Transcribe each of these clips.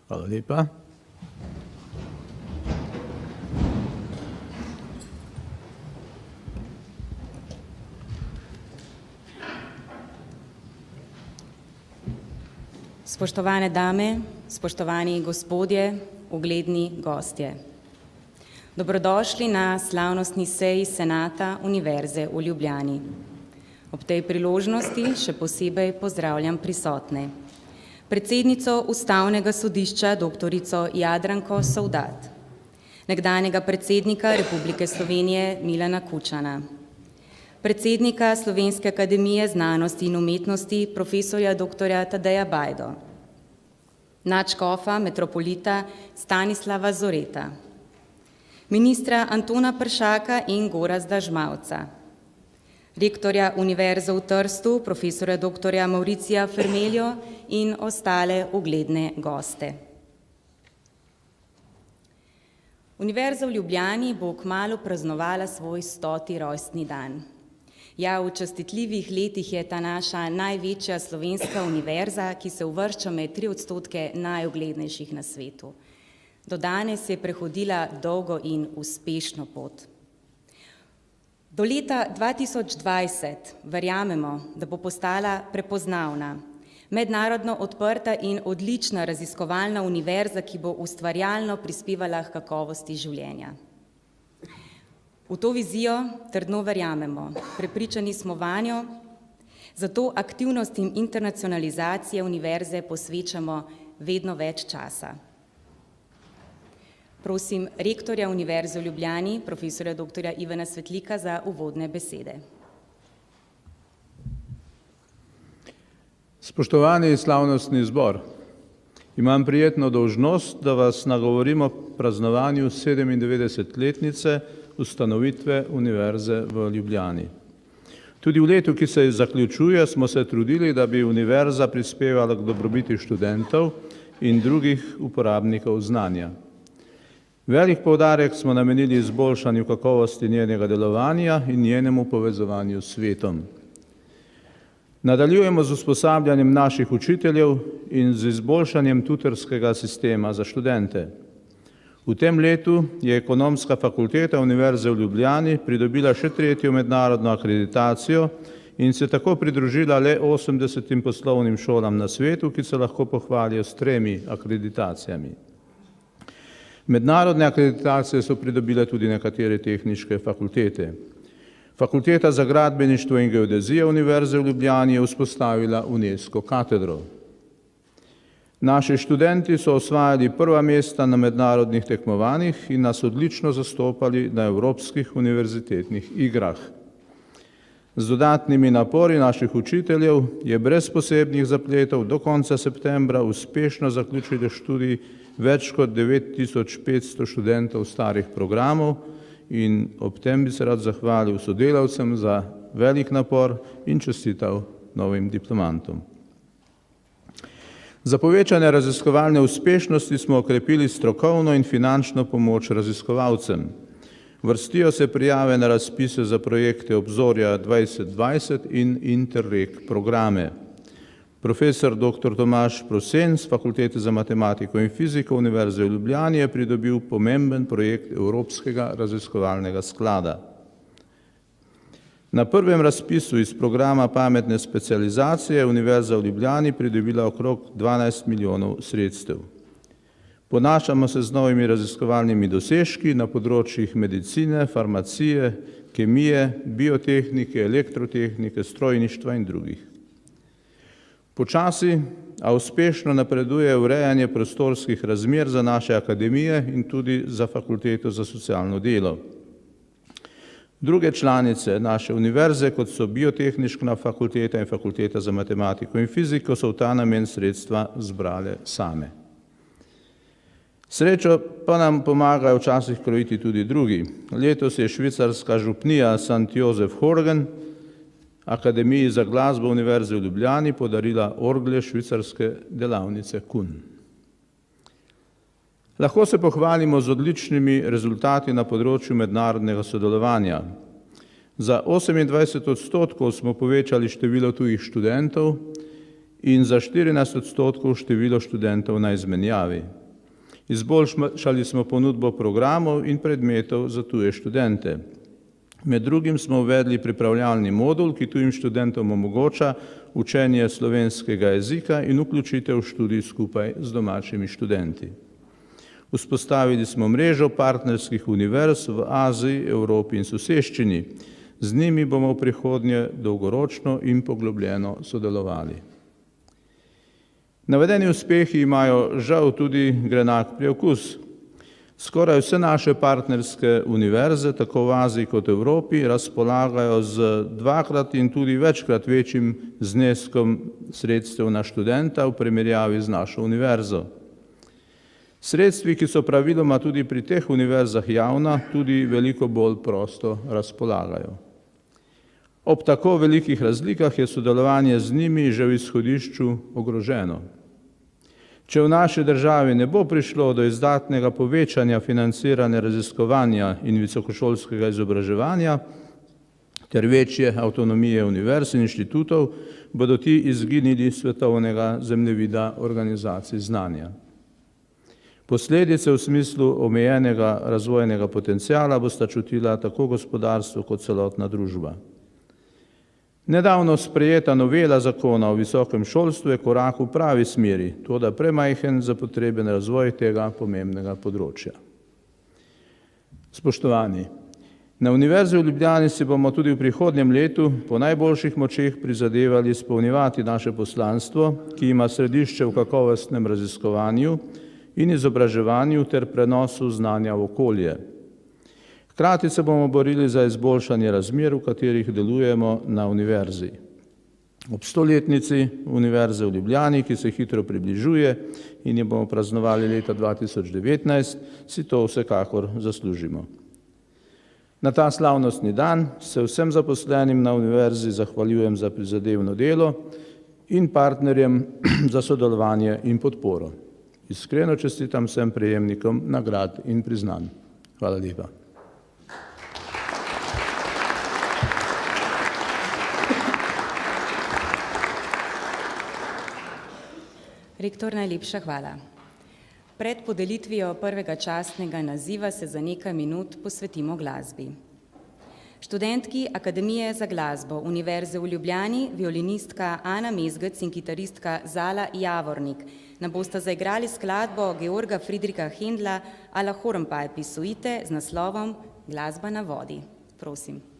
Hvala lepa. Spoštovane dame, spoštovani gospodje, ugledni gostje. Dobrodošli na slavnostni seji Senata Univerze v Ljubljani. Ob tej priložnosti še posebej pozdravljam prisotne. Predsednico Ustavnega sodišča doktorico Jadranko Sovdat, nekdanjega predsednika Republike Slovenije Milana Kučana, predsednika Slovenske akademije znanosti in umetnosti profesorja doktorja Tadeja Bajdo, nadškofa metropolita Stanislava Zoreta, ministra Antona Peršaka in Gorazda Žmavca, rektorja Univerze v Trstu profesorja doktorja Mauricija Fermeljo in ostale ugledne goste. Univerza v Ljubljani bo kmalu praznovala svoj 100. rojstni dan. Ja, v častitljivih letih je ta naša največja slovenska univerza, ki se uvršča med 3% najuglednejših na svetu. Do danes je prehodila dolgo in uspešno pot. Do leta 2020 verjamemo, da bo postala prepoznavna, mednarodno odprta in odlična raziskovalna univerza, ki bo ustvarjalno prispevala k kakovosti življenja. V to vizijo trdno verjamemo, prepričani smo vanjo, zato aktivnostim internacionalizacije univerze posvečamo vedno več časa. Prosim rektorja Univerze v Ljubljani, profesorja doktorja Ivana Svetlika, za uvodne besede. Spoštovani slavnostni zbor, imam prijetno dolžnost, da vas nagovorim o praznovanju 97-letnice ustanovitve Univerze v Ljubljani. Tudi v letu, ki se zaključuje, smo se trudili, da bi univerza prispevala k dobrobiti študentov in drugih uporabnikov znanja. Velik poudarek smo namenili izboljšanju kakovosti njenega delovanja in njenemu povezovanju s svetom. Nadaljujemo z usposabljanjem naših učiteljev in z izboljšanjem tutorskega sistema za študente. V tem letu je Ekonomska fakulteta Univerze v Ljubljani pridobila še 3. mednarodno akreditacijo in se tako pridružila le 80 poslovnim šolam na svetu, ki se lahko pohvalijo s 3 akreditacijami. Mednarodne akreditacije so pridobile tudi nekatere tehniške fakultete. Fakulteta za gradbeništvo in geodezijo Univerze v Ljubljani je vzpostavila UNESCO katedro. Naši študenti so osvajali prva mesta na mednarodnih tekmovanjih in nas odlično zastopali na evropskih univerzitetnih igrah. Z dodatnimi napori naših učiteljev je brez posebnih zapletov do konca septembra uspešno zaključili študij več kot 9500 študentov starih programov in ob tem bi se rad zahvalil sodelavcem za velik napor in čestital novim diplomantom. Za povečanje raziskovalne uspešnosti smo okrepili strokovno in finančno pomoč raziskovalcem. Vrstijo se prijave na razpise za projekte Obzorja 2020 in Interreg programe. Profesor dr. Tomaž Prosen z Fakultete za matematiko in fiziko Univerze v Ljubljani je pridobil pomemben projekt Evropskega raziskovalnega sklada. Na prvem razpisu iz programa pametne specializacije je Univerza v Ljubljani pridobila okrog 12 milijonov sredstev. Ponašamo se z novimi raziskovalnimi dosežki na področjih medicine, farmacije, kemije, biotehnike, elektrotehnike, strojništva in drugih. Počasi, a uspešno napreduje urejanje prostorskih razmer za naše akademije in tudi za Fakulteto za socialno delo. Druge članice naše univerze, kot so Biotehniška fakulteta in Fakulteta za matematiko in fiziko, so v ta namen sredstva zbrale same. Srečo pa nam pomagajo včasih krojiti tudi drugi. Letos je švicarska župnija St. Josef Horgen Akademiji za glasbo Univerze v Ljubljani podarila orgle švicarske delavnice Kun. Lahko se pohvalimo z odličnimi rezultati na področju mednarodnega sodelovanja. Za 28% smo povečali število tujih študentov in za 14% število študentov na izmenjavi. Izboljšali smo ponudbo programov in predmetov za tuje študente. Med drugim smo uvedli pripravljalni modul, ki tujim študentom omogoča učenje slovenskega jezika in vključitev v študij skupaj z domačimi študenti. Vzpostavili smo mrežo partnerskih univerz v Aziji, Evropi in soseščini. Z njimi bomo v prihodnje dolgoročno in poglobljeno sodelovali. Navedeni uspehi imajo žal tudi grenak priokus. Skoraj vse naše partnerske univerze, tako v Aziji kot v Evropi, razpolagajo z dvakrat in tudi večkrat večjim zneskom sredstev na študenta v primerjavi z našo univerzo. Sredstvi, ki so praviloma tudi pri teh univerzah javna, tudi veliko bolj prosto razpolagajo. Ob tako velikih razlikah je sodelovanje z njimi že v izhodišču ogroženo. Če v naši državi ne bo prišlo do izdatnega povečanja financiranja raziskovanja in visokošolskega izobraževanja ter večje avtonomije univerz in inštitutov, bodo ti izginili svetovnega zemljevida organizacij znanja. Posledice v smislu omejenega razvojnega potenciala bosta čutila tako gospodarstvo kot celotna družba. Nedavno sprejeta novela zakona o visokem šolstvu je korak v pravi smeri, toda premajhen za potreben razvoj tega pomembnega področja. Spoštovani, na Univerzi v Ljubljani si bomo tudi v prihodnjem letu po najboljših močeh prizadevali izpolnjevati naše poslanstvo, ki ima središče v kakovostnem raziskovanju in izobraževanju ter prenosu znanja v okolje. Hkrati se bomo borili za izboljšanje razmer, v katerih delujemo na univerzi. Ob 100-letnici Univerze v Ljubljani, ki se hitro približuje in jo bomo praznovali leta 2019, si to vsekakor zaslužimo. Na ta slavnostni dan se vsem zaposlenim na univerzi zahvaljujem za prizadevno delo in partnerjem za sodelovanje in podporo. Iskreno čestitam vsem prejemnikom nagrad in priznanj. Hvala lepa. Rektor, najlepša hvala. Pred podelitvijo prvega častnega naziva se za nekaj minut posvetimo glasbi. Študentki Akademije za glasbo Univerze v Ljubljani, violinistka Ana Mezgec in kitaristka Zala Javornik nam bosta zaigrali skladbo Georga Friedricha Händla Alla Hornpipe suite z naslovom Glasba na vodi. Prosim.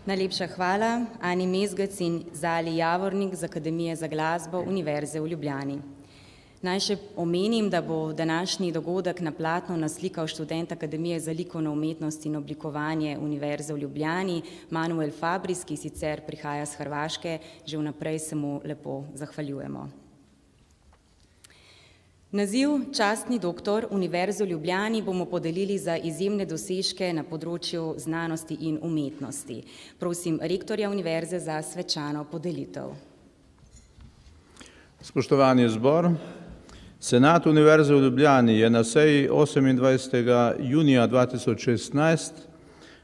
Najlepša hvala Ani Mezgec in Zali Javornik z Akademije za glasbo Univerze v Ljubljani. Naj še omenim, da bo današnji dogodek na platno naslikal študent Akademije za likovno umetnost in oblikovanje Univerze v Ljubljani, Manuel Fabris, ki sicer prihaja z Hrvaške, že vnaprej se mu lepo zahvaljujemo. Naziv častni doktor Univerze v Ljubljani bomo podelili za izjemne dosežke na področju znanosti in umetnosti. Prosim rektorja univerze za svečano podelitev. Spoštovani zbor, Senat Univerze v Ljubljani je na seji 28. junija 2016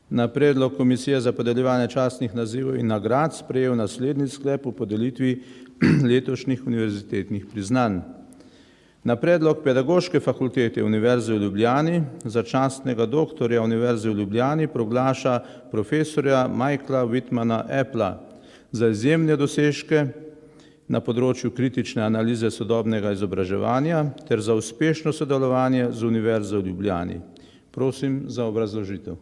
na predlog Komisije za podeljevanje častnih nazivov in nagrad sprejel naslednji sklep o podelitvi letošnjih univerzitetnih priznanj. Na predlog Pedagoške fakultete Univerze v Ljubljani za častnega doktorja Univerze v Ljubljani proglaša profesorja Michaela Whitmana Appla za izjemne dosežke na področju kritične analize sodobnega izobraževanja ter za uspešno sodelovanje z Univerzo v Ljubljani. Prosim za obrazložitev.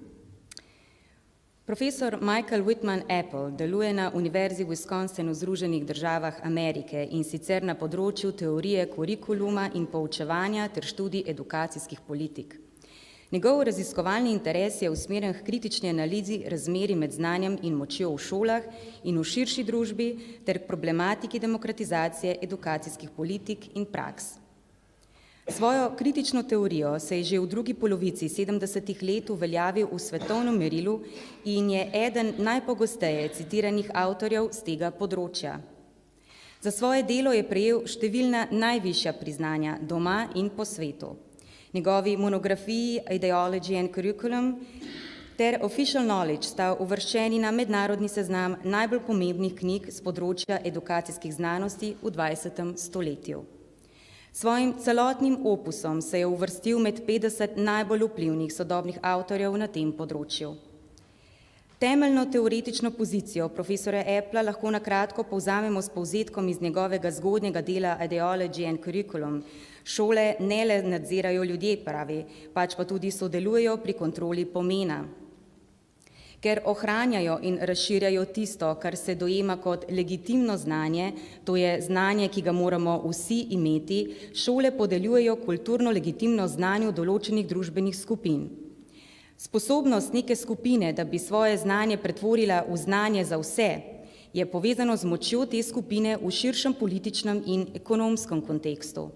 Profesor Michael Whitman Apple deluje na Univerzi v Wisconsinu v Združenih državah Amerike in sicer na področju teorije kurikuluma in poučevanja ter študij edukacijskih politik. Njegov raziskovalni interes je usmerjen k kritični analizi razmerij med znanjem in močjo v šolah in v širši družbi ter k problematiki demokratizacije edukacijskih politik in praks. Svojo kritično teorijo se je že v drugi polovici 70. let uveljavil v svetovnem merilu in je eden najpogosteje citiranih avtorjev z tega področja. Za svoje delo je prejel številna najvišja priznanja doma in po svetu. Njegovi monografiji Ideology and Curriculum ter Official Knowledge sta uvrščeni na mednarodni seznam najbolj pomembnih knjig z področja edukacijskih znanosti v 20. stoletju. Svojim celotnim opusom se je uvrstil med 50 najbolj vplivnih sodobnih avtorjev na tem področju. Temeljno teoretično pozicijo profesora Appla lahko na kratko povzamemo s povzetkom iz njegovega zgodnjega dela Ideology and Curriculum. Šole ne le nadzirajo ljudje, pravi, pač pa tudi sodelujejo pri kontroli pomena. Ker ohranjajo in razširjajo tisto, kar se dojema kot legitimno znanje, to je znanje, ki ga moramo vsi imeti, šole podeljujejo kulturno legitimno znanje določenih družbenih skupin. Sposobnost neke skupine, da bi svoje znanje pretvorila v znanje za vse, je povezano z močjo te skupine v širšem političnem in ekonomskem kontekstu.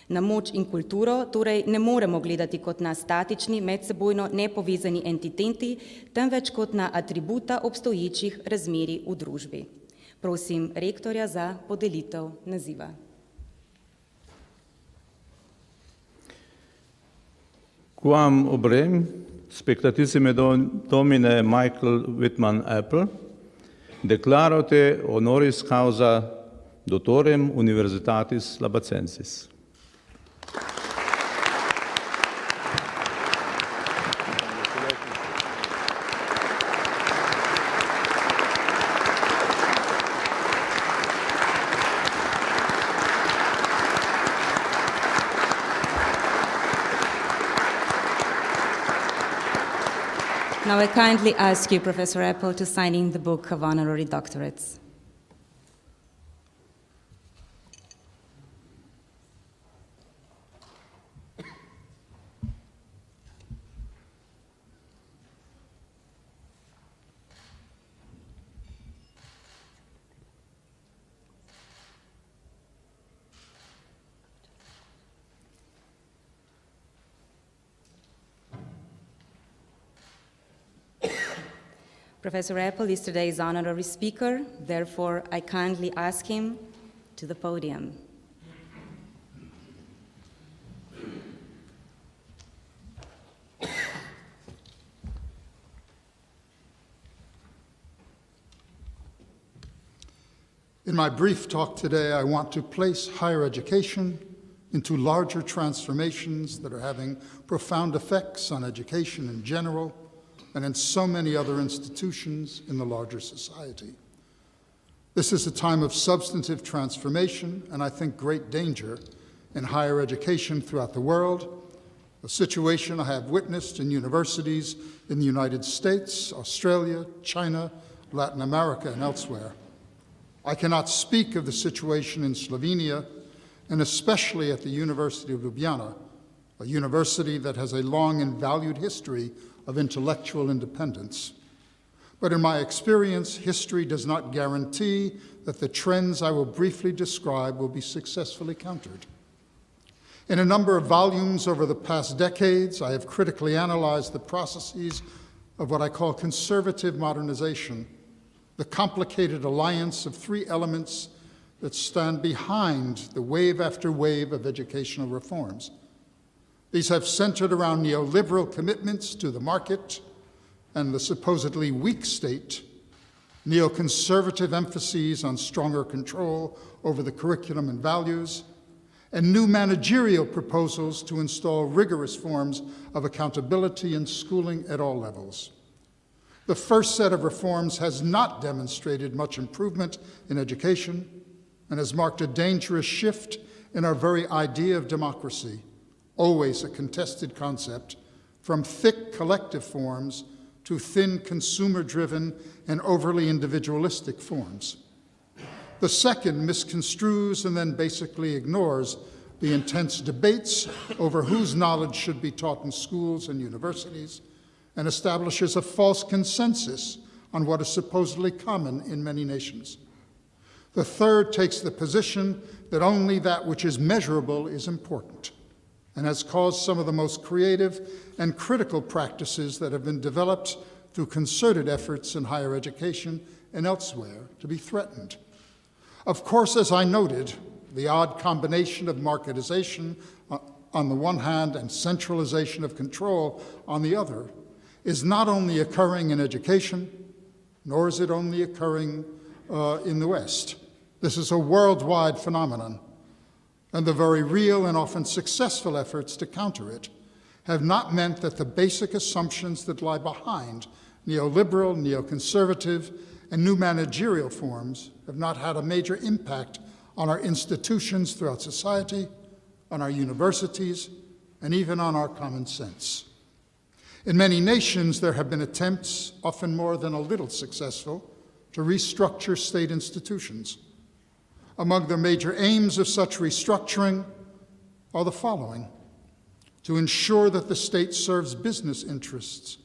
Na moč in kulturo torej ne moremo gledati kot na statični, medsebojno nepovezani entiteti, temveč kot na atributa obstoječih razmerij v družbi. Prosim rektorja za podelitev naziva. Quam obrem spectatissime domine Michael Whitman Apple, declarote honoris causa doctorem Universitatis Labacensis. Now I kindly ask you, Professor Apple, to sign in the Book of Honorary Doctorates. Professor Apple is today's honorary speaker, therefore I kindly ask him to the podium. In my brief talk today, I want to place higher education into larger transformations that are having profound effects on education in general and in so many other institutions in the larger society. This is a time of substantive transformation and I think great danger in higher education throughout the world, a situation I have witnessed in universities in the United States, Australia, China, Latin America, and elsewhere. I cannot speak of the situation in Slovenia, and especially at the University of Ljubljana, a university that has a long and valued history of intellectual independence. But in my experience, history does not guarantee that the trends I will briefly describe will be successfully countered. In a number of volumes over the past decades, I have critically analyzed the processes of what I call conservative modernization, the complicated alliance of three elements that stand behind the wave after wave of educational reforms. These have centered around neoliberal commitments to the market and the supposedly weak state, neoconservative emphases on stronger control over the curriculum and values, and new managerial proposals to install rigorous forms of accountability in schooling at all levels. The first set of reforms has not demonstrated much improvement in education and has marked a dangerous shift in our very idea of democracy, always a contested concept, from thick collective forms to thin consumer-driven and overly individualistic forms. The second misconstrues and then basically ignores the intense debates over whose knowledge should be taught in schools and universities, and establishes a false consensus on what is supposedly common in many nations. The third takes the position that only that which is measurable is important, and has caused some of the most creative and critical practices that have been developed through concerted efforts in higher education and elsewhere to be threatened. Of course, as I noted, the odd combination of marketization on the one hand and centralization of control on the other is not only occurring in education, nor is it only occurring in the West. This is a worldwide phenomenon, and the very real and often successful efforts to counter it have not meant that the basic assumptions that lie behind neoliberal, neoconservative, and new managerial forms have not had a major impact on our institutions throughout society, on our universities, and even on our common sense. In many nations, there have been attempts, often more than a little successful, to restructure state institutions. Among the major aims of such restructuring are the following: to ensure that the state serves business interests,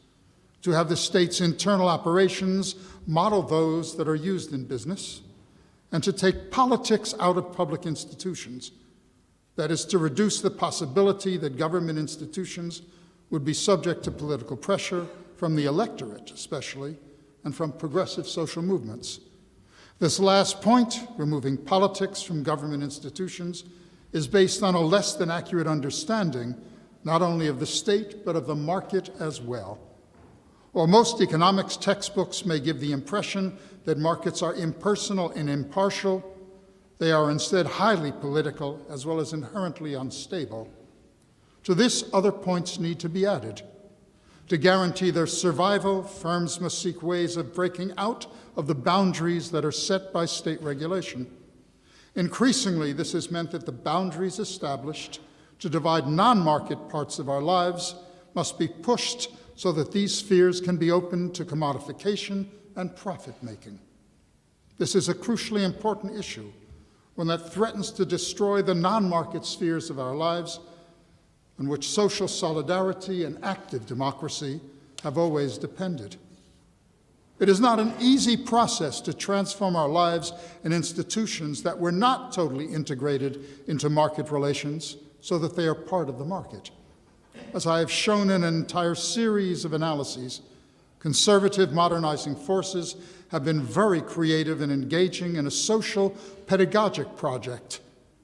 to have the state's internal operations model those that are used in business, and to take politics out of public institutions. That is, to reduce the possibility that government institutions would be subject to political pressure from the electorate, especially, and from progressive social movements. This last point, removing politics from government institutions, is based on a less than accurate understanding, not only of the state, but of the market as well. While most economics textbooks may give the impression that markets are impersonal and impartial, they are instead highly political as well as inherently unstable. To this, other points need to be added. To guarantee their survival, firms must seek ways of breaking out of the boundaries that are set by state regulation. Increasingly, this has meant that the boundaries established to divide non-market parts of our lives must be pushed so that these spheres can be opened to commodification and profit-making. This is a crucially important issue, one that threatens to destroy the non-market spheres of our lives, on which social solidarity and active democracy have always depended. It is not an easy process to transform our lives and institutions that were not totally integrated into market relations so that they are part of the market. As I have shown in an entire series of analyses, conservative modernizing forces have been very creative in engaging in a social pedagogic project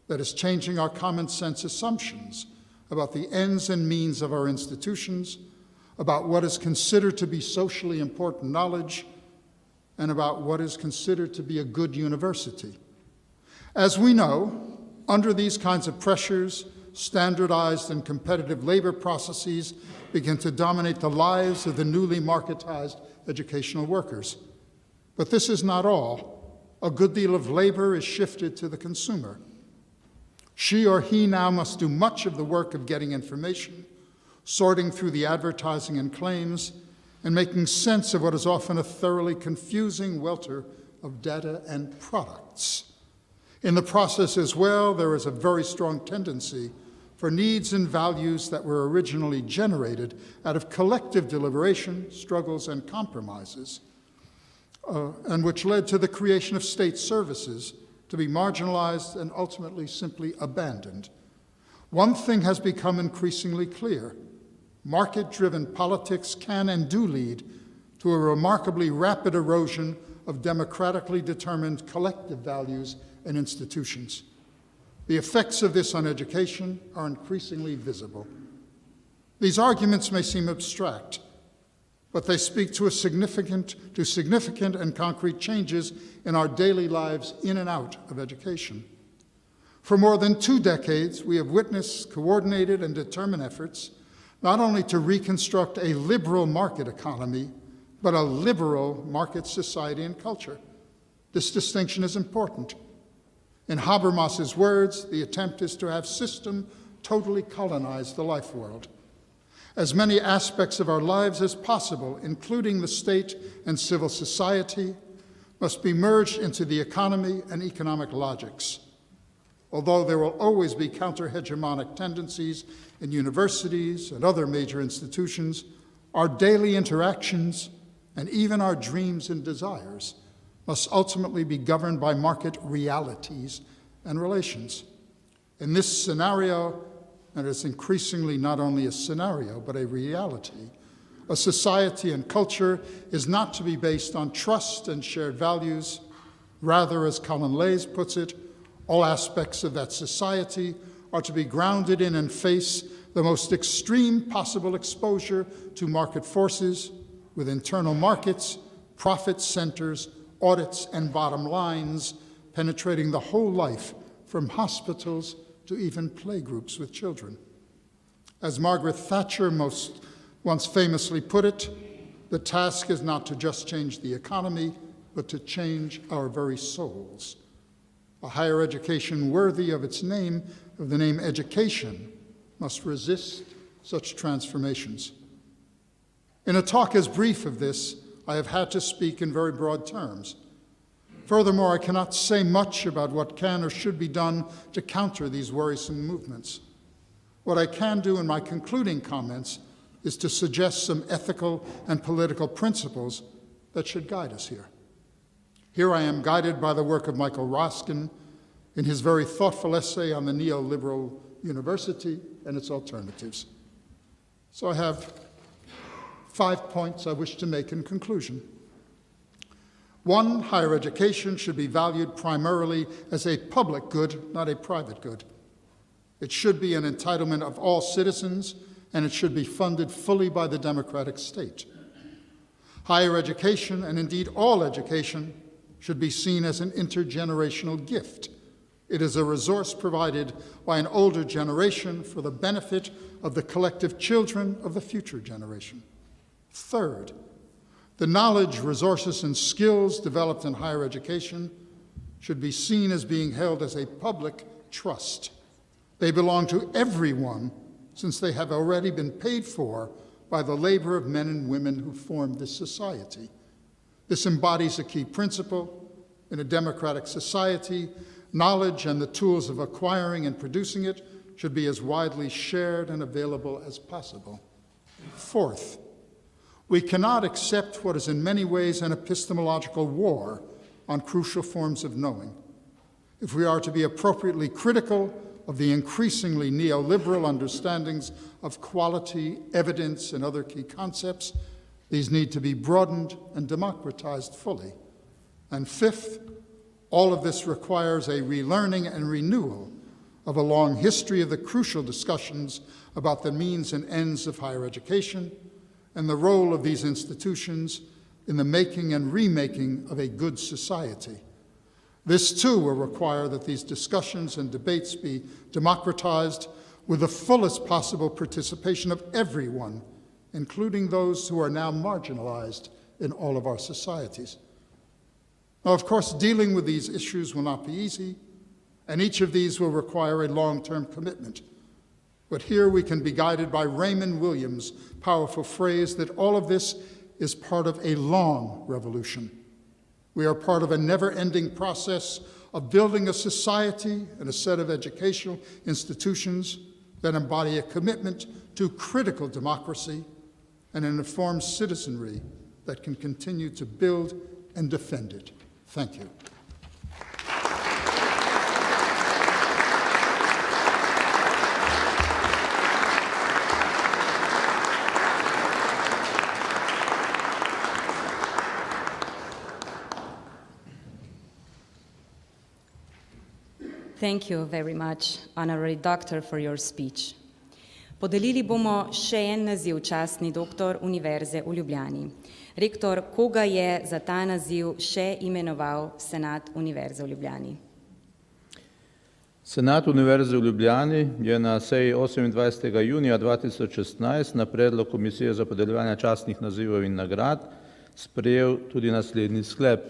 that is changing our common sense assumptions about the ends and means of our institutions, about what is considered to be socially important knowledge, and about what is considered to be a good university. As we know, under these kinds of pressures, standardized and competitive labor processes begin to dominate the lives of the newly marketized educational workers. But this is not all. A good deal of labor is shifted to the consumer. She or he now must do much of the work of getting information, sorting through the advertising and claims, and making sense of what is often a thoroughly confusing welter of data and products. In the process as well, there is a very strong tendency for needs and values that were originally generated out of collective deliberation, struggles, and compromises, and which led to the creation of state services to be marginalized and ultimately simply abandoned. One thing has become increasingly clear. Market-driven politics can and do lead to a remarkably rapid erosion of democratically determined collective values and institutions. The effects of this on education are increasingly visible. These arguments may seem abstract, but they speak to significant and concrete changes in our daily lives in and out of education. For more than 2 decades, we have witnessed coordinated and determined efforts not only to reconstruct a liberal market economy, but a liberal market society and culture. This distinction is important. In Habermas's words, the attempt is to have system totally colonize the life world. As many aspects of our lives as possible, including the state and civil society, must be merged into the economy and economic logics. Although there will always be counter-hegemonic tendencies in universities and other major institutions, our daily interactions and even our dreams and desires must ultimately be governed by market realities and relations. In this scenario, and it's increasingly not only a scenario, but a reality, a society and culture is not to be based on trust and shared values. Rather, as Colin Lays puts it, all aspects of that society are to be grounded in and face the most extreme possible exposure to market forces with internal markets, profit centers, audits, and bottom lines penetrating the whole life from hospitals to even playgroups with children. As Margaret Thatcher once famously put it, the task is not to just change the economy, but to change our very souls. A higher education worthy of its name, of the name education, must resist such transformations. In a talk as brief of this, I have had to speak in very broad terms. Furthermore, I cannot say much about what can or should be done to counter these worrisome movements. What I can do in my concluding comments is to suggest some ethical and political principles that should guide us here. Here I am guided by the work of Michael Roskin in his very thoughtful essay on the neoliberal university and its alternatives. So I have 5 points I wish to make in conclusion. 1, higher education should be valued primarily as a public good, not a private good. It should be an entitlement of all citizens, and it should be funded fully by the democratic state. Higher education, and indeed all education, should be seen as an intergenerational gift. It is a resource provided by an older generation for the benefit of the collective children of the future generation. Third, the knowledge, resources, and skills developed in higher education should be seen as being held as a public trust. They belong to everyone, since they have already been paid for by the labor of men and women who formed this society. This embodies a key principle. In a democratic society, knowledge and the tools of acquiring and producing it should be as widely shared and available as possible. Fourth, we cannot accept what is in many ways an epistemological war on crucial forms of knowing. If we are to be appropriately critical of the increasingly neoliberal understandings of quality, evidence, and other key concepts, these need to be broadened and democratized fully. And fifth, all of this requires a relearning and renewal of a long history of the crucial discussions about the means and ends of higher education and the role of these institutions in the making and remaking of a good society. This, too, will require that these discussions and debates be democratized with the fullest possible participation of everyone, including those who are now marginalized in all of our societies. Now, of course, dealing with these issues will not be easy, and each of these will require a long-term commitment. But here we can be guided by Raymond Williams' powerful phrase that all of this is part of a long revolution. We are part of a never-ending process of building a society and a set of educational institutions that embody a commitment to critical democracy and an informed citizenry that can continue to build and defend it. Thank you. Thank you very much, Honorary Doctor, for your speech. Podelili bomo še en naziv častni doktor Univerze v Ljubljani. Rektor, koga je za ta naziv še imenoval Senat Univerze v Ljubljani? Senat Univerze v Ljubljani je na seji 28. junija 2016 na predlog Komisije za podeljevanje častnih nazivov in nagrad sprejel tudi naslednji sklep.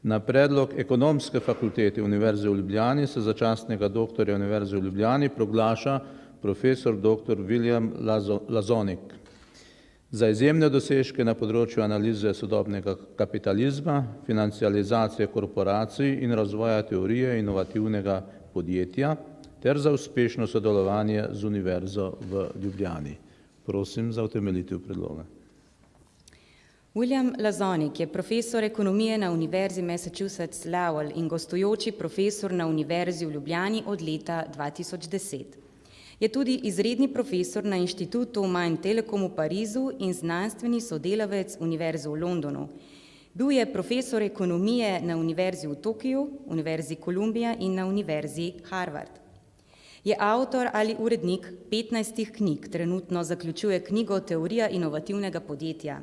Na predlog Ekonomske fakultete Univerze v Ljubljani se za častnega doktorja Univerze v Ljubljani proglaša profesor dr. William Lazonik. Za izjemne dosežke na področju analize sodobnega kapitalizma, financializacije korporacij in razvoja teorije inovativnega podjetja ter za uspešno sodelovanje z Univerzo v Ljubljani. Prosim za utemeljitev predloga. William Lazonik je profesor ekonomije na Univerzi Massachusetts Lowell in gostujoči profesor na Univerzi v Ljubljani od leta 2010. Je tudi izredni profesor na inštitutu Main Telekom v Parizu in znanstveni sodelavec Univerze v Londonu. Bil je profesor ekonomije na Univerzi v Tokiu, Univerzi Columbia in na Univerzi Harvard. Je avtor ali urednik 15 knjig, trenutno zaključuje knjigo Teorija inovativnega podjetja.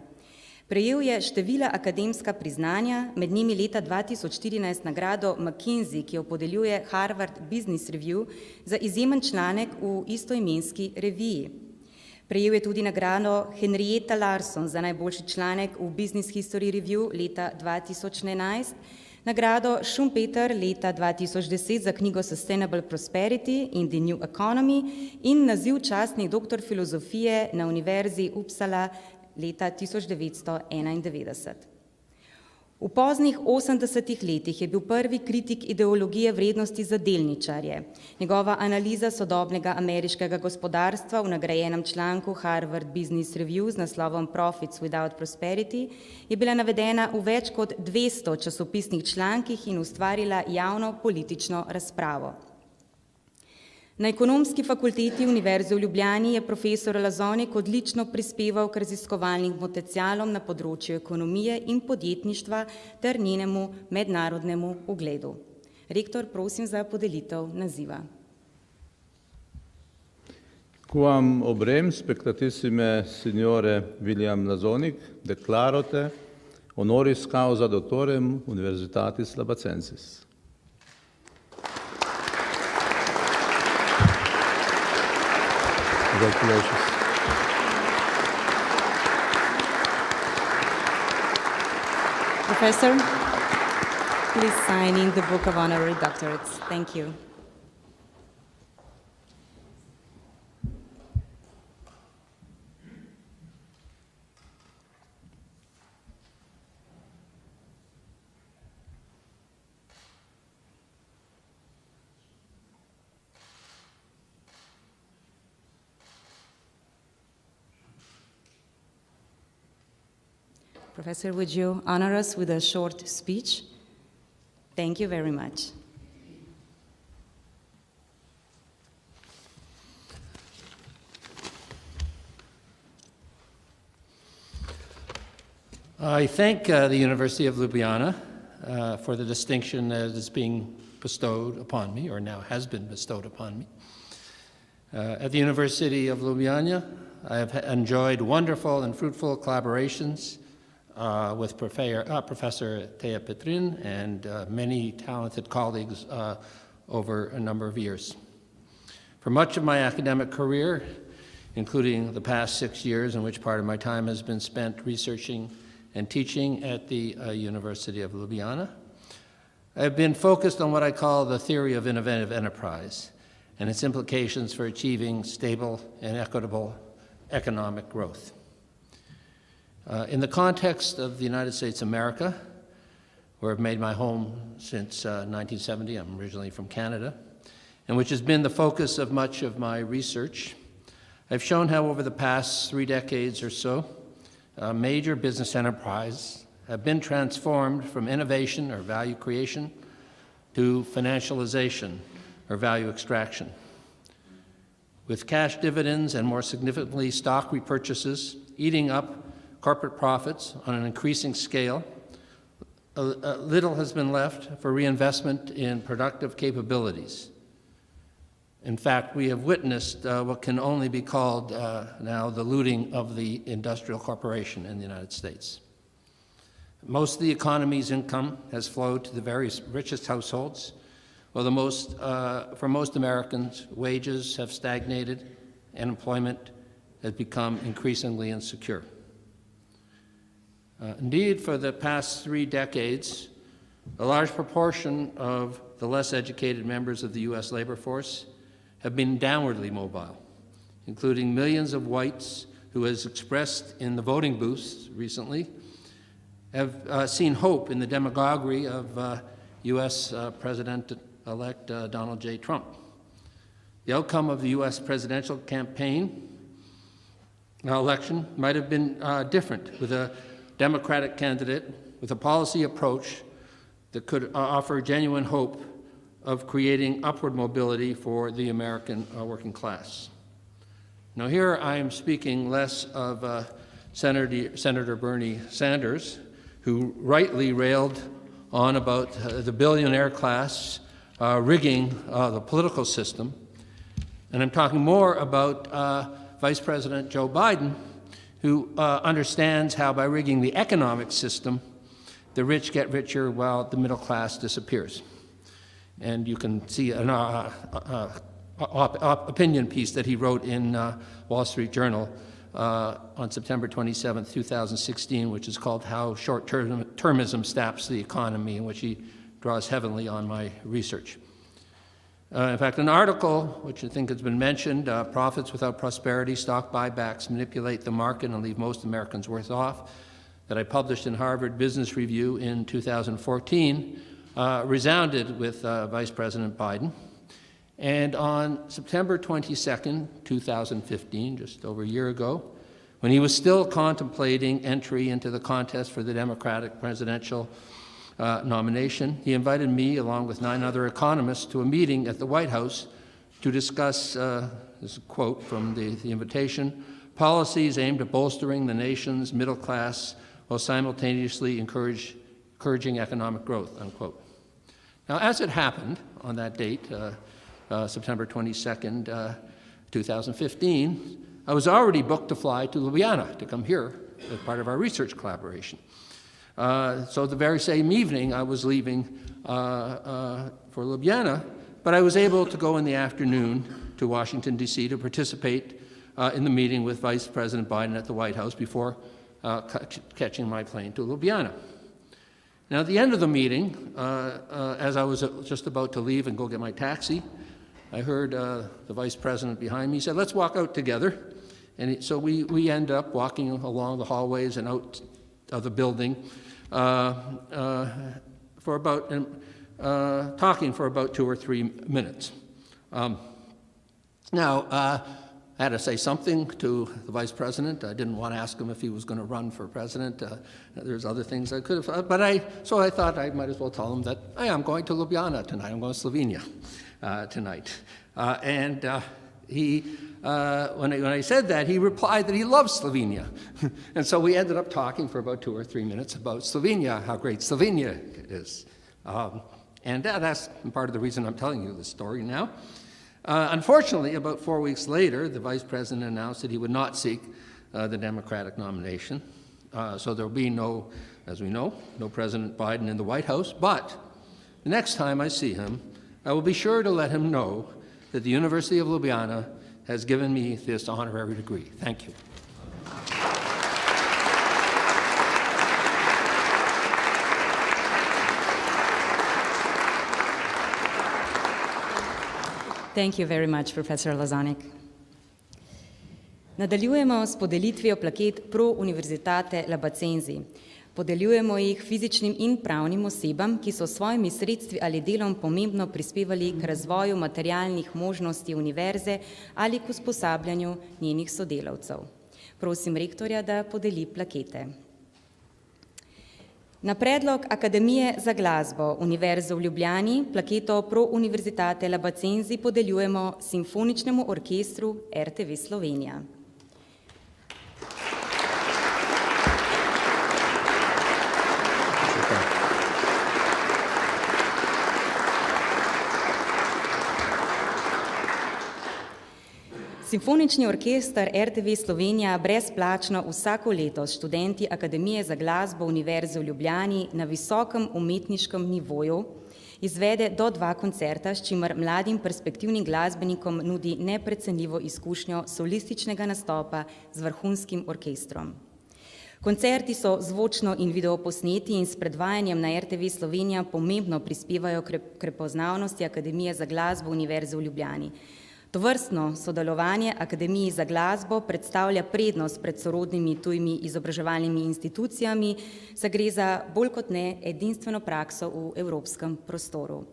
Prejel je števila akademska priznanja, med njimi leta 2014 nagrado McKinsey, ki jo podeljuje Harvard Business Review za izjemen članek v istoimenski reviji. Prejel je tudi nagrado Henrietta Larson za najboljši članek v Business History Review leta 2011, nagrado Schumpeter leta 2010 za knjigo Sustainable Prosperity in the New Economy in naziv častni doktor filozofije na Univerzi Uppsala leta 1991. V poznih 80. letih je bil prvi kritik ideologije vrednosti za delničarje. Njegova analiza sodobnega ameriškega gospodarstva v nagrajenem članku Harvard Business Review z naslovom Profits Without Prosperity je bila navedena v več kot 200 časopisnih člankih in ustvarila javno politično razpravo. Na Ekonomski fakulteti Univerze v Ljubljani je profesor Lazonik odlično prispeval k raziskovalnim potencialom na področju ekonomije in podjetništva ter njenemu mednarodnemu ugledu. Rektor, prosim za podelitev naziva. Quam obrem spectatissime signore William Lazonik declarote honoris causa doctorem Universitatis Labacensis. Congratulations. Professor, please sign in the Book of Honorary Doctorates. Thank you. Professor, would you honor us with a short speech? Thank you very much. I thank the University of Ljubljana for the distinction that is being bestowed upon me, or now has been bestowed upon me. At the University of Ljubljana, I have enjoyed wonderful and fruitful collaborations with Professor Thea Petrin and many talented colleagues over a number of years. For much of my academic career, including the past 6 years in which part of my time has been spent researching and teaching at the University of Ljubljana, I have been focused on what I call the theory of innovative enterprise and its implications for achieving stable and equitable economic growth. In the context of the United States of America, where I've made my home since 1970, I'm originally from Canada, and which has been the focus of much of my research, I've shown how over the past 3 decades or so, major business enterprises have been transformed from innovation or value creation to financialization or value extraction. With cash dividends and more significantly stock repurchases eating up corporate profits on an increasing scale, little has been left for reinvestment in productive capabilities. In fact, we have witnessed what can only be called now the looting of the industrial corporation in the United States. Most of the economy's income has flowed to the very richest households, while for most Americans, wages have stagnated and employment has become increasingly insecure. Indeed, for the past 3 decades, a large proportion of the less educated members of the U.S. labor force have been downwardly mobile, including millions of whites who, as expressed in the voting booths recently, have seen hope in the demagoguery of U.S. President-elect Donald J. Trump. The outcome of the U.S. presidential campaign election might have been different, with a Democratic candidate with a policy approach that could offer genuine hope of creating upward mobility for the American working class. Now here I am speaking less of Senator Bernie Sanders, who rightly railed on about the billionaire class rigging the political system, and I'm talking more about Vice President Joe Biden, who understands how by rigging the economic system, the rich get richer while the middle class disappears. And you can see an opinion piece that he wrote in Wall Street Journal on September 27, 2016, which is called How Short-Termism Saps the Economy, in which he draws heavily on my research. In fact, an article, which I think has been mentioned, Profits Without Prosperity, Stock Buybacks Manipulate the Market and Leave Most Americans Worse Off, that I published in Harvard Business Review in 2014, resounded with Vice President Biden. And on September 22nd, 2015, just over a year ago, when he was still contemplating entry into the contest for the Democratic presidential nomination, he invited me, along with 9 other economists, to a meeting at the White House to discuss, this is a quote from the invitation, policies aimed at bolstering the nation's middle class while simultaneously encouraging economic growth, unquote. Now, as it happened on that date, September 22nd, 2015, I was already booked to fly to Ljubljana to come here as part of our research collaboration. So the very same evening, I was leaving for Ljubljana, but I was able to go in the afternoon to Washington, D.C. to participate in the meeting with Vice President Biden at the White House before catching my plane to Ljubljana. Now, at the end of the meeting, as I was just about to leave and go get my taxi, I heard the Vice President behind me say, "Let's walk out together." And so we end up walking along the hallways and out of the building for about talking for about 2 or 3 minutes. Now, I had to say something to the Vice President. I didn't want to ask him if he was going to run for president. There's other things I could have, so I thought I might as well tell him that, hey, I'm going to Ljubljana tonight. I'm going to Slovenia tonight. He, when I said that, he replied that he loves Slovenia. And so we ended up talking for about 2 or 3 minutes about Slovenia, how great Slovenia is. And that's part of the reason I'm telling you this story now. Unfortunately, about 4 weeks later, the Vice President announced that he would not seek the Democratic nomination. So there will be no, as we know, no President Biden in the White House. But the next time I see him, I will be sure to let him know that the University of Ljubljana has given me this honorary degree. Thank you. Thank you very much, Professor Lazanik. Nadaljujemo s podelitvijo plaket Pro Universitate Labacenzi. Podeljujemo jih fizičnim in pravnim osebam, ki so s svojimi sredstvi ali delom pomembno prispevali k razvoju materialnih možnosti univerze ali k usposabljanju njenih sodelavcev. Prosim rektorja, da podeli plakete. Na predlog Akademije za glasbo Univerze v Ljubljani plaketo Pro Universitate Labacenzi podeljujemo Simfoničnemu orkestru RTV Slovenija. Simfonični orkester RTV Slovenija brezplačno vsako leto s študenti Akademije za glasbo Univerze v Ljubljani na visokem umetniškem nivoju izvede do 2 koncerta, s čimer mladim perspektivnim glasbenikom nudi neprecenljivo izkušnjo solističnega nastopa z vrhunskim orkestrom. Koncerti so zvočno in video posneti in s predvajanjem na RTV Slovenija pomembno prispevajo k prepoznavnosti Akademije za glasbo Univerze v Ljubljani. Tovrstno sodelovanje Akademiji za glasbo predstavlja prednost pred sorodnimi tujimi izobraževalnimi institucijami, saj gre za bolj kot ne edinstveno prakso v evropskem prostoru.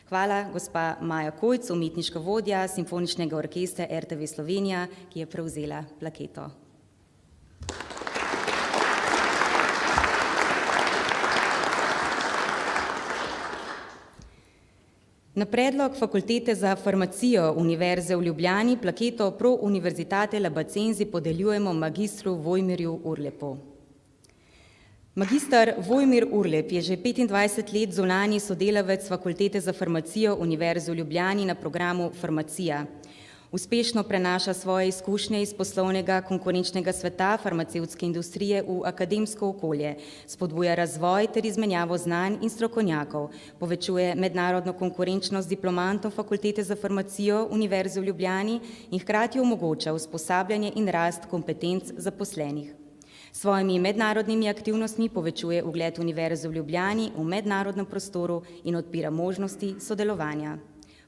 Hvala, gospa Maja Kojc, umetniška vodja Simfoničnega orkestra RTV Slovenija, ki je prevzela plaketo. Na predlog Fakultete za farmacijo Univerze v Ljubljani plaketo Pro Universitate Labacenzi podeljujemo magistru Vojmirju Urlepu. Magister Vojmir Urlep je že 25 let zunanji sodelavec Fakultete za farmacijo Univerze v Ljubljani na programu Farmacija. Uspešno prenaša svoje izkušnje iz poslovnega konkurenčnega sveta farmacevtske industrije v akademsko okolje, spodbuja razvoj ter izmenjavo znanj in strokovnjakov, povečuje mednarodno konkurenčnost diplomantov Fakultete za farmacijo Univerze v Ljubljani in hkrati omogoča usposabljanje in rast kompetenc zaposlenih. S svojimi mednarodnimi aktivnostmi povečuje ugled Univerze v Ljubljani v mednarodnem prostoru in odpira možnosti sodelovanja.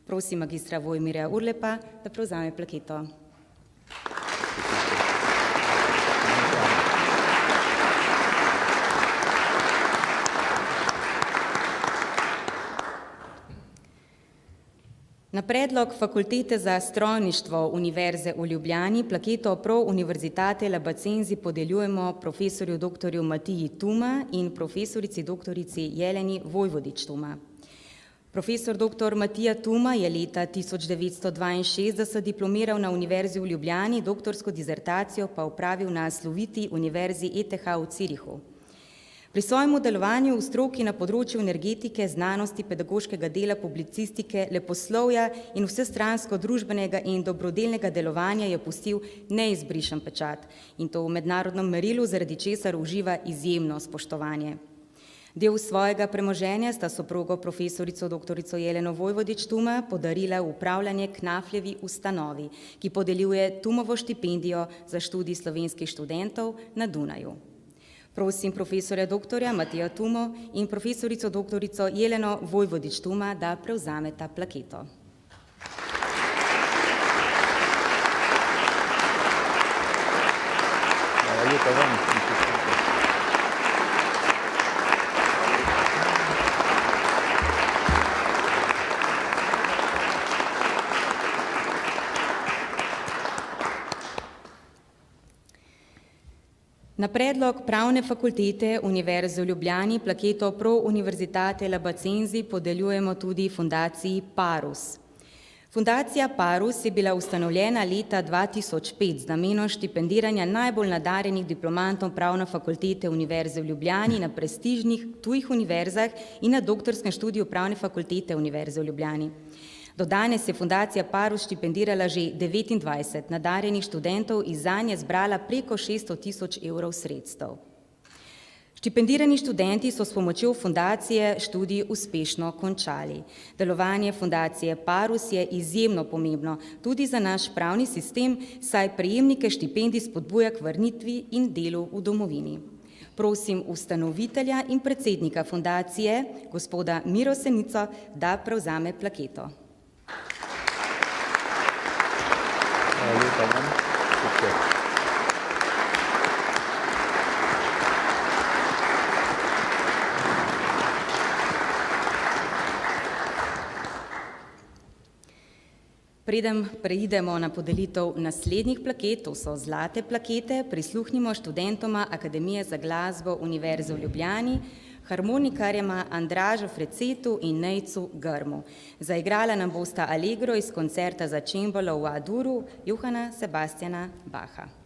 Prosim magistra Vojmirja Urlepa, da prevzame plaketo. Na predlog Fakultete za strojništvo Univerze v Ljubljani plaketo Pro Universitate Labacenzi podeljujemo profesorju dr. Matiji Tuma in profesorici dr. Jeleni Vojvodič Tuma. Profesor dr. Matija Tuma je leta 1962 diplomiral na Univerzi v Ljubljani, doktorsko dizertacijo pa opravil na sloviti Univerzi ETH v Zürichu. Pri svojem delovanju v stroki na področju energetike, znanosti, pedagoškega dela, publicistike, leposlovja in vsestransko družbenega in dobrodelnega delovanja je pustil neizbrišen pečat in to v mednarodnem merilu, zaradi česar uživa izjemno spoštovanje. Del svojega premoženja sta soprogo profesorico dr. Jeleno Vojvodič Tuma podarila v upravljanje Knafljevi ustanovi, ki podeljuje Tumovo štipendijo za študij slovenskih študentov na Dunaju. Prosim profesorja dr. Matija Tumo in profesorico dr. Jeleno Vojvodič Tuma, da prevzameta plaketo. Hvala lepa vam. Na predlog Pravne fakultete Univerze v Ljubljani plaketo Pro Universitate Labacenzi podeljujemo tudi fundaciji Parus. Fundacija Parus je bila ustanovljena leta 2005 z namenom štipendiranja najbolj nadarjenih diplomantov Pravne fakultete Univerze v Ljubljani na prestižnih tujih univerzah in na doktorskem študiju Pravne fakultete Univerze v Ljubljani. Do danes je fundacija Parus štipendirala že 29 nadarjenih študentov in zanje zbrala preko 600 000 evrov sredstev. Štipendirani študenti so s pomočjo fundacije študij uspešno končali. Delovanje fundacije Parus je izjemno pomembno tudi za naš pravni sistem, saj prejemnike štipendij spodbuja k vrnitvi in delu v domovini. Prosim ustanovitelja in predsednika fundacije, gospoda Miro Senico, da prevzame plaketo. Hvala lepa vam. Preden preidemo na podelitev naslednjih plaket, to so zlate plakete, prisluhnimo študentoma Akademije za glasbo Univerze v Ljubljani, harmonikarjema Andražu Frecetu in Nejcu Grmu. Zaigrala nam bosta Allegro iz koncerta za čembalo v A-duru Johana Sebastiana Bacha.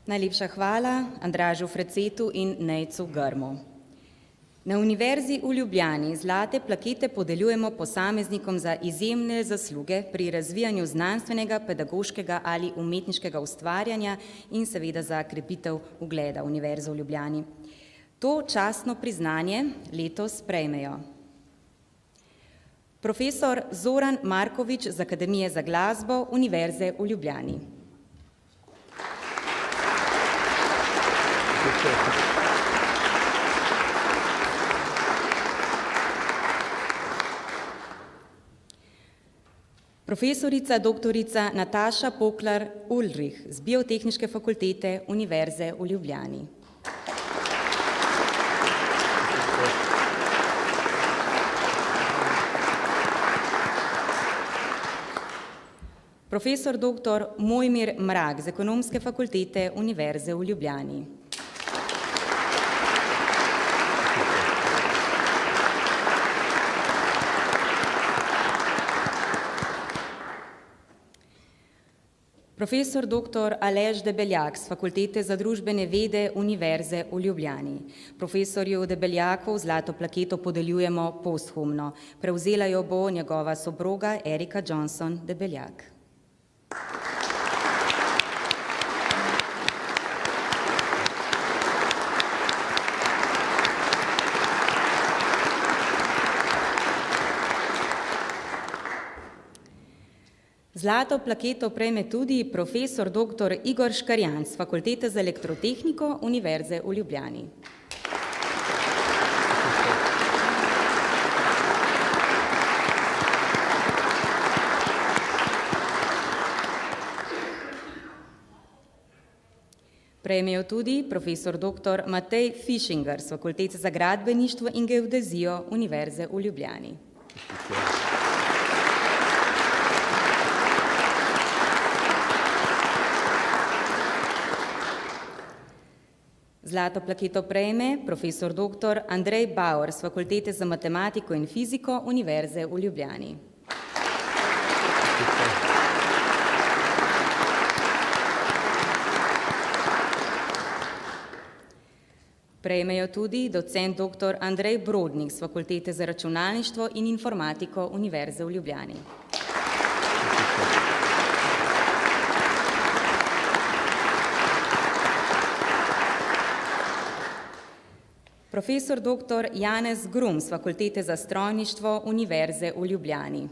Najlepša hvala Andražu Frecetu in Nejcu Grmu. Na Univerzi v Ljubljani zlate plakete podeljujemo posameznikom za izjemne zasluge pri razvijanju znanstvenega, pedagoškega ali umetniškega ustvarjanja in seveda za krepitev ugleda Univerze v Ljubljani. To častno priznanje letos prejmejo profesor Zoran Markovič z Akademije za glasbo Univerze v Ljubljani. Profesorica doktorica Nataša Poklar Ulrih z Biotehniške fakultete Univerze v Ljubljani. Profesor dr. Mojmir Mrak z Ekonomske fakultete Univerze v Ljubljani. Profesor dr. Aleš Debeljak z Fakultete za družbene vede Univerze v Ljubljani. Profesorju Debeljaku zlato plaketo podeljujemo posthumno. Prevzela jo bo njegova soproga Erika Johnson Debeljak. Zlato plaketo prejme tudi profesor dr. Igor Škarjan z Fakultete za elektrotehniko Univerze v Ljubljani. Prejme jo tudi profesor dr. Matej Fišinger z Fakultete za gradbeništvo in geodezijo Univerze v Ljubljani. Zlato plaketo prejme profesor dr. Andrej Bauer z Fakultete za matematiko in fiziko Univerze v Ljubljani. Prejme jo tudi docent dr. Andrej Brodnik z Fakultete za računalništvo in informatiko Univerze v Ljubljani. Profesor dr. Janez Grum z Fakultete za strojništvo Univerze v Ljubljani.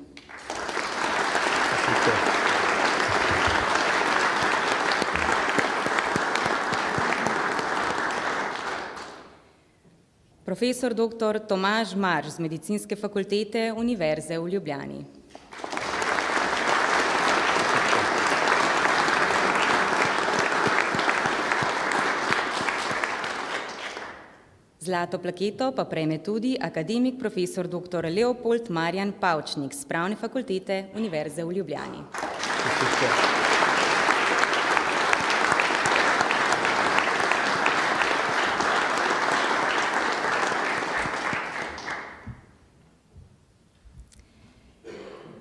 Profesor dr. Tomaž Marž z Medicinske fakultete Univerze v Ljubljani. Zlato plaketo pa prejme tudi akademik profesor dr. Leopold Marjan Pavčnik z Pravne fakultete Univerze v Ljubljani.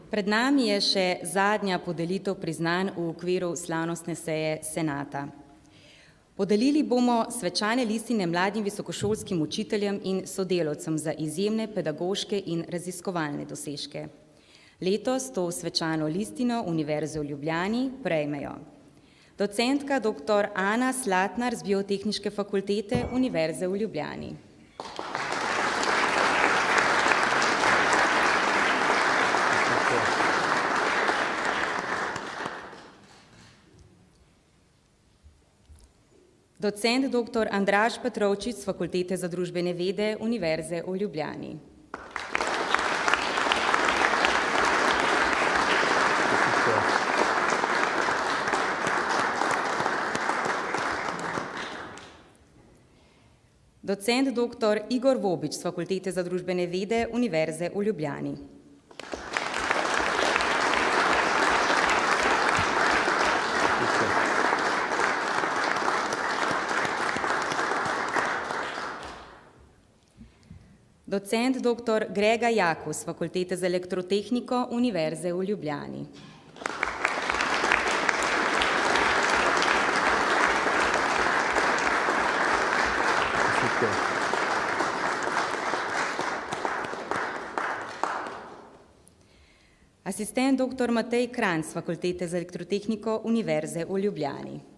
Pred nami je še zadnja podelitev priznanj v okviru slavnostne seje Senata. Podelili bomo svečane listine mladim visokošolskim učiteljem in sodelavcem za izjemne pedagoške in raziskovalne dosežke. Letos to svečano listino Univerze v Ljubljani prejmejo docentka dr. Ana Slatnar z Biotehniške fakultete Univerze v Ljubljani. Docent dr. Andraž Petrovčič z Fakultete za družbene vede Univerze v Ljubljani. Docent dr. Igor Vobič z Fakultete za družbene vede Univerze v Ljubljani. Docent dr. Grega Jaku z Fakultete za elektrotehniko Univerze v Ljubljani. Asistent dr. Matej Kranj z Fakultete za elektrotehniko Univerze v Ljubljani.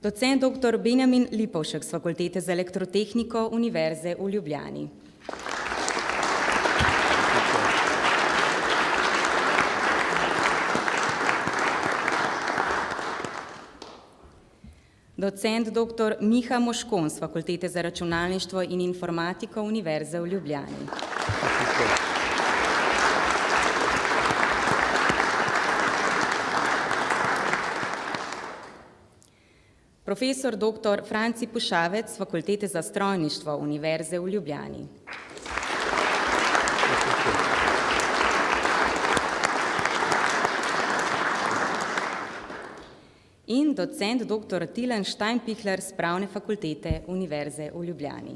Docent dr. Benjamin Lipovšek z Fakultete za elektrotehniko Univerze v Ljubljani. docent dr. Miha Moškon z Fakultete za računalništvo in informatiko Univerze v Ljubljani. Profesor dr. Franci Pušavec z Fakultete za strojništvo Univerze v Ljubljani. In docent dr. Tilen Steinpichler z Pravne fakultete Univerze v Ljubljani.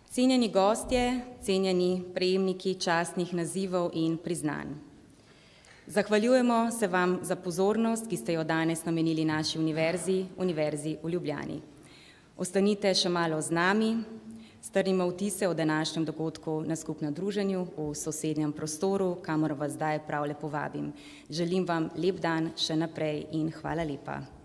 Cenjeni gostje, cenjeni prejemniki častnih nazivov in priznanj. Zahvaljujemo se vam za pozornost, ki ste jo danes namenili naši Univerzi v Ljubljani. Ostanite še malo z nami, strnimo vtise o današnjem dogodku na skupnem druženju v sosednjem prostoru, kamor vas zdaj prav lepo vabim. Želim vam lep dan še naprej in hvala lepa.